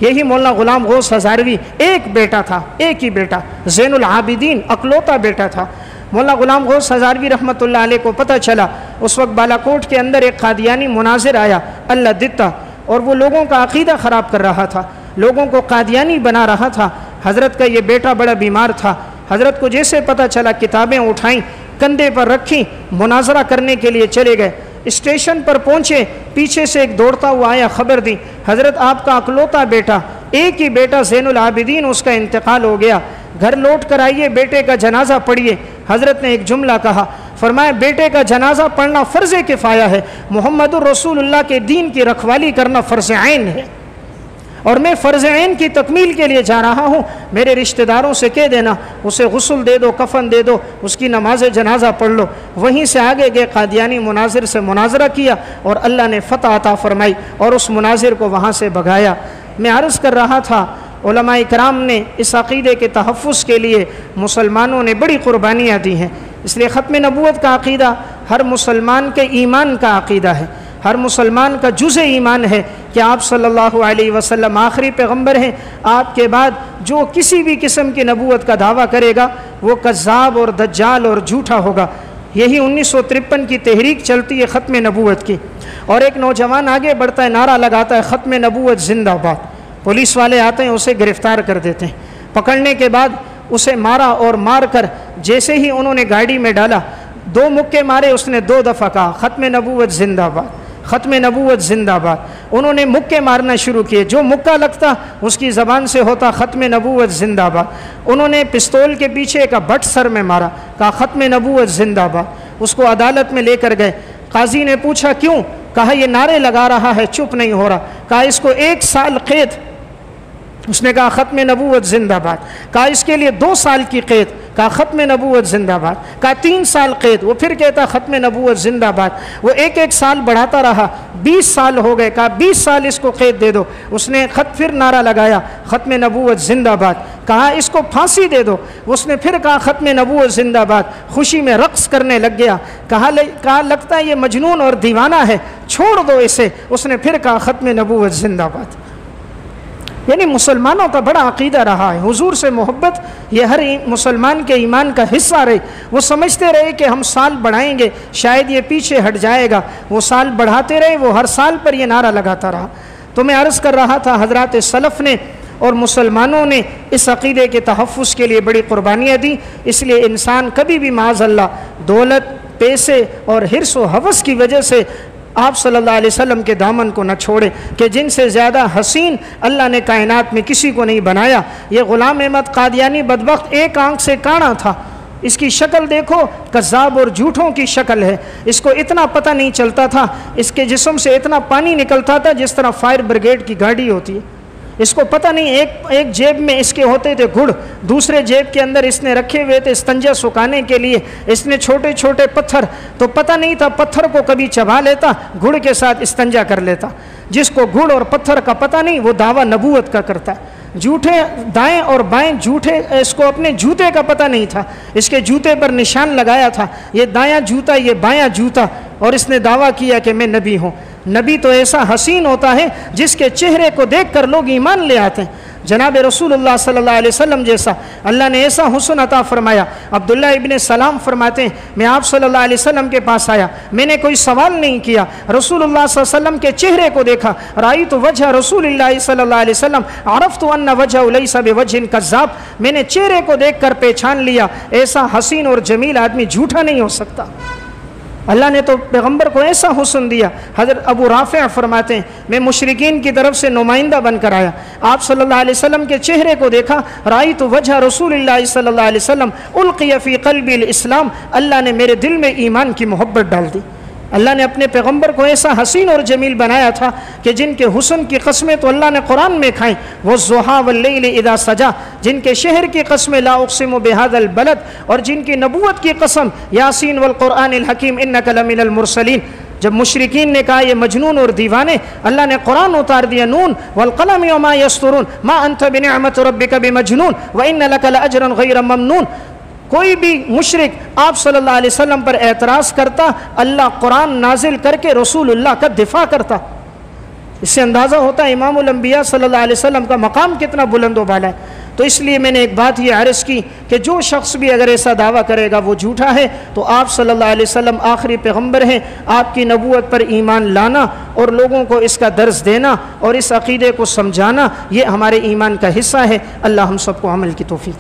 یہی مولانا غلام غوث ہزاروی ایک بیٹا تھا, ایک ہی بیٹا, زین العابدین اکلوتا بیٹا تھا. مولانا غلام غوث ہزاروی رحمۃ اللہ علیہ کو پتہ چلا, اس وقت بالاکوٹ کے اندر ایک قادیانی مناظر آیا اللہ دتا, اور وہ لوگوں کا عقیدہ خراب کر رہا تھا, لوگوں کو قادیانی بنا رہا تھا. حضرت کا یہ بیٹا بڑا بیمار تھا. حضرت کو جیسے پتہ چلا کتابیں اٹھائیں, کندھے پر رکھیں, مناظرہ کرنے کے لیے چلے گئے. اسٹیشن پر پہنچے, پیچھے سے ایک دوڑتا ہوا آیا, خبر دی حضرت آپ کا اکلوتا بیٹا, ایک ہی بیٹا زین العابدین, اس کا انتقال ہو گیا, گھر لوٹ کر آئیے, بیٹے کا جنازہ پڑھیے. حضرت نے ایک جملہ کہا, فرمایا بیٹے کا جنازہ پڑھنا فرض کفایہ ہے, محمد الرسول اللہ کے دین کی رکھوالی کرنا فرض عین ہے, اور میں فرض عین کی تکمیل کے لیے جا رہا ہوں. میرے رشتہ داروں سے کہہ دینا اسے غسل دے دو, کفن دے دو, اس کی نماز جنازہ پڑھ لو. وہیں سے آگے گئے, قادیانی مناظر سے مناظرہ کیا اور اللہ نے فتح عطا فرمائی اور اس مناظر کو وہاں سے بھگایا. میں عرض کر رہا تھا علماء کرام نے اس عقیدے کے تحفظ کے لیے مسلمانوں نے بڑی قربانیاں دی ہیں. اس لیے ختم نبوت کا عقیدہ ہر مسلمان کے ایمان کا عقیدہ ہے, ہر مسلمان کا جزء ایمان ہے کہ آپ صلی اللہ علیہ وسلم آخری پیغمبر ہیں. آپ کے بعد جو کسی بھی قسم کی نبوت کا دعویٰ کرے گا وہ کذاب اور دجال اور جھوٹا ہوگا. یہی 1953 کی تحریک چلتی ہے ختم نبوت کی, اور ایک نوجوان آگے بڑھتا ہے, نعرہ لگاتا ہے ختم نبوت زندہ باد. پولیس والے آتے ہیں, اسے گرفتار کر دیتے ہیں. پکڑنے کے بعد اسے مارا, اور مار کر جیسے ہی انہوں نے گاڑی میں ڈالا, 2 مکے مارے. اس نے 2 دفعہ کہا ختم نبوت زندہ باد, ختم نبوت زندہ باد. انہوں نے مکے مارنا شروع کیے, جو مکہ لگتا اس کی زبان سے ہوتا ختم نبوت زندہ باد. انہوں نے پستول کے پیچھے کا بٹ سر میں مارا, کہا ختم نبوت زندہ باد. اس کو عدالت میں لے کر گئے. قاضی نے پوچھا کیوں, کہا یہ نعرے لگا رہا ہے, چپ نہیں ہو رہا. کہا اس کو 1 سال قید. اس نے کہا ختم نبوت زندہ باد. کہا اس کے لیے 2 سال کی قید. کہا ختم نبوت زندہ باد. کہا 3 سال قید. وہ پھر کہتا ختم نبوت زندہ باد. وہ ایک سال بڑھاتا رہا, 20 سال ہو گئے. کہا 20 سال اس کو قید دے دو. اس نے پھر نعرہ لگایا ختم نبوت زندہ باد. کہا اس کو پھانسی دے دو. اس نے پھر کہا ختم نبوت زندہ باد. خوشی میں رقص کرنے لگ گیا. کہا لگتا ہے یہ مجنون اور دیوانہ ہے, چھوڑ دو اسے. اس نے پھر کہا ختم نبوت زندہ باد. یعنی مسلمانوں کا بڑا عقیدہ رہا ہے, حضور سے محبت یہ ہر مسلمان کے ایمان کا حصہ رہی. وہ سمجھتے رہے کہ ہم سال بڑھائیں گے شاید یہ پیچھے ہٹ جائے گا, وہ سال بڑھاتے رہے, وہ ہر سال پر یہ نعرہ لگاتا رہا. تو میں عرض کر رہا تھا حضرات سلف نے اور مسلمانوں نے اس عقیدے کے تحفظ کے لیے بڑی قربانیاں دی. اس لیے انسان کبھی بھی معاذ اللہ دولت, پیسے اور حرص و ہوس کی وجہ سے آپ صلی اللہ علیہ وسلم کے دامن کو نہ چھوڑے, کہ جن سے زیادہ حسین اللہ نے کائنات میں کسی کو نہیں بنایا. یہ غلام احمد قادیانی بدبخت ایک آنکھ سے کانا تھا. اس کی شکل دیکھو, کذاب اور جھوٹوں کی شکل ہے. اس کو اتنا پتہ نہیں چلتا تھا, اس کے جسم سے اتنا پانی نکلتا تھا جس طرح فائر بریگیڈ کی گاڑی ہوتی ہے. اس کو پتہ نہیں, ایک جیب میں اس کے ہوتے تھے گڑ, دوسرے جیب کے اندر اس نے رکھے ہوئے تھے استنجا سکھانے کے لیے. اس نے چھوٹے چھوٹے پتھر, تو پتہ نہیں تھا پتھر کو کبھی چبا لیتا, گڑ کے ساتھ استنجا کر لیتا. جس کو گڑ اور پتھر کا پتہ نہیں وہ دعویٰ نبوت کا کرتا ہے. جھوٹے دائیں اور بائیں جھوٹے, اس کو اپنے جوتے کا پتہ نہیں تھا, اس کے جوتے پر نشان لگایا تھا یہ دایاں جوتا یہ بایاں جوتا, اور اس نے دعویٰ کیا کہ میں نبی ہوں. نبی تو ایسا حسین ہوتا ہے جس کے چہرے کو دیکھ کر لوگ ایمان لے آتے ہیں. جناب رسول اللہ صلی اللہ علیہ وسلم جیسا اللہ نے ایسا حسن عطا فرمایا. عبداللہ ابن سلام فرماتے ہیں میں آپ صلی اللہ علیہ وسلم کے پاس آیا, میں نے کوئی سوال نہیں کیا, رسول اللہ صلی اللہ علیہ وسلم کے چہرے کو دیکھا. رأیت وجہ رسول اللہ صلی اللہ علیہ وسلم عرفت ان وجہ لیس بوجہ کذاب, میں نے چہرے کو دیکھ کر پہچان لیا ایسا حسین اور جمیل آدمی جھوٹا نہیں ہو سکتا. اللہ نے تو پیغمبر کو ایسا حسن دیا. حضرت ابو رافع فرماتے ہیں میں مشرکین کی طرف سے نمائندہ بن کر آیا, آپ صلی اللہ علیہ وسلم کے چہرے کو دیکھا, رأیت وجہ رسول اللہ صلی اللہ علیہ وسلم القی فی قلبی الاسلام, اللہ نے میرے دل میں ایمان کی محبت ڈال دی. اللہ نے اپنے پیغمبر کو ایسا حسین اور جمیل بنایا تھا کہ جن کے حسن کی قسمیں تو اللہ نے قرآن میں کھائیں, والضحیٰ واللیل اذا سجا, جن کے شہر کی قسمیں لا اقسم بہذا البلد, اور جن کی نبوت کی قسم یاسین والقرآن الحکیم انک لمن المرسلین. جب مشرکین نے کہا یہ مجنون اور دیوانے, اللہ نے قرآن اتار دیا, نون والقلم وما یسطرون ما انت بنعمت ربک بمجنون وان لک لاجرا غیر ممنون. کوئی بھی مشرک آپ صلی اللہ علیہ وسلم پر اعتراض کرتا, اللہ قرآن نازل کر کے رسول اللہ کا دفاع کرتا. اس سے اندازہ ہوتا ہے امام الانبیاء صلی اللہ علیہ وسلم کا مقام کتنا بلند و بالا ہے. تو اس لیے میں نے ایک بات یہ عرض کی کہ جو شخص بھی اگر ایسا دعویٰ کرے گا وہ جھوٹا ہے. تو آپ صلی اللہ علیہ وسلم آخری پیغمبر ہیں, آپ کی نبوت پر ایمان لانا اور لوگوں کو اس کا درس دینا اور اس عقیدے کو سمجھانا یہ ہمارے ایمان کا حصہ ہے. اللہ ہم سب کو عمل کی توفیق